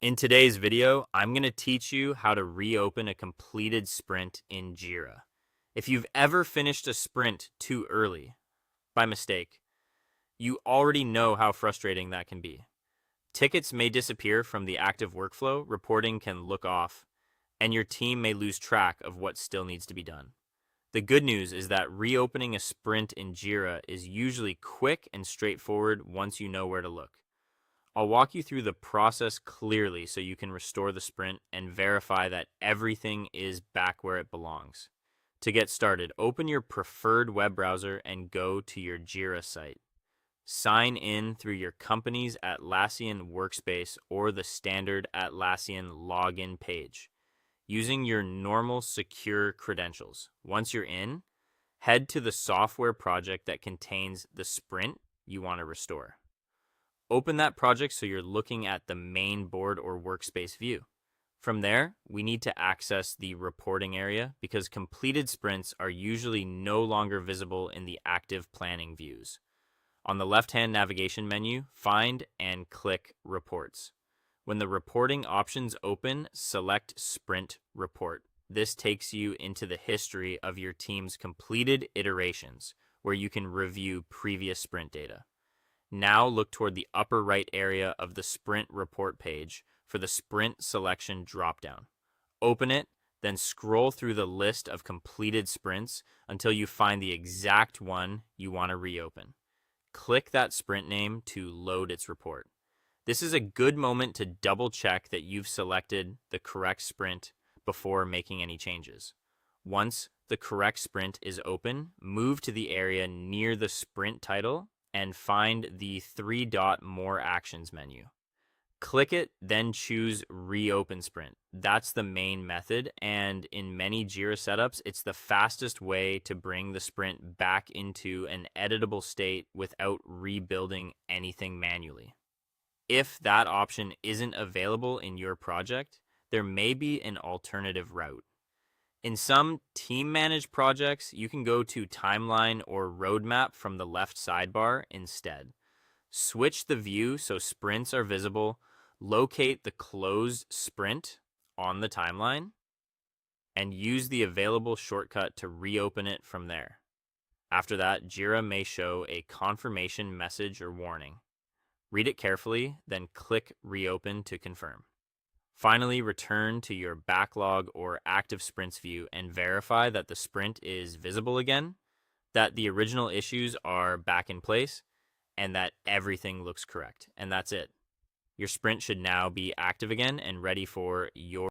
In today's video, I'm going to teach you how to reopen a completed sprint in Jira. If you've ever finished a sprint too early, by mistake, you already know how frustrating that can be. Tickets may disappear from the active workflow, reporting can look off, and your team may lose track of what still needs to be done. The good news is that reopening a sprint in Jira is usually quick and straightforward once you know where to look. I'll walk you through the process clearly so you can restore the sprint and verify that everything is back where it belongs. To get started, open your preferred web browser and go to your Jira site. Sign in through your company's Atlassian workspace or the standard Atlassian login page using your normal secure credentials. Once you're in, head to the software project that contains the sprint you want to restore. Open that project so you're looking at the main board or workspace view. From there, we need to access the reporting area because completed sprints are usually no longer visible in the active planning views. On the left-hand navigation menu, find and click Reports. When the reporting options open, select Sprint Report. This takes you into the history of your team's completed iterations, where you can review previous sprint data. Now look toward the upper right area of the Sprint Report page for the Sprint Selection dropdown. Open it, then scroll through the list of completed sprints until you find the exact one you want to reopen. Click that sprint name to load its report. This is a good moment to double check that you've selected the correct sprint before making any changes. Once the correct sprint is open, move to the area near the sprint title and find the 3-dot More Actions menu. Click it, then choose Reopen Sprint. That's the main method, and in many Jira setups, it's the fastest way to bring the sprint back into an editable state without rebuilding anything manually. If that option isn't available in your project, there may be an alternative route. In some team-managed projects, you can go to Timeline or Roadmap from the left sidebar instead. Switch the view so sprints are visible, locate the closed sprint on the timeline, and use the available shortcut to reopen it from there. After that, Jira may show a confirmation message or warning. Read it carefully, then click Reopen to confirm. Finally, return to your backlog or active sprints view and verify that the sprint is visible again, that the original issues are back in place, and that everything looks correct. And that's it. Your sprint should now be active again and ready for your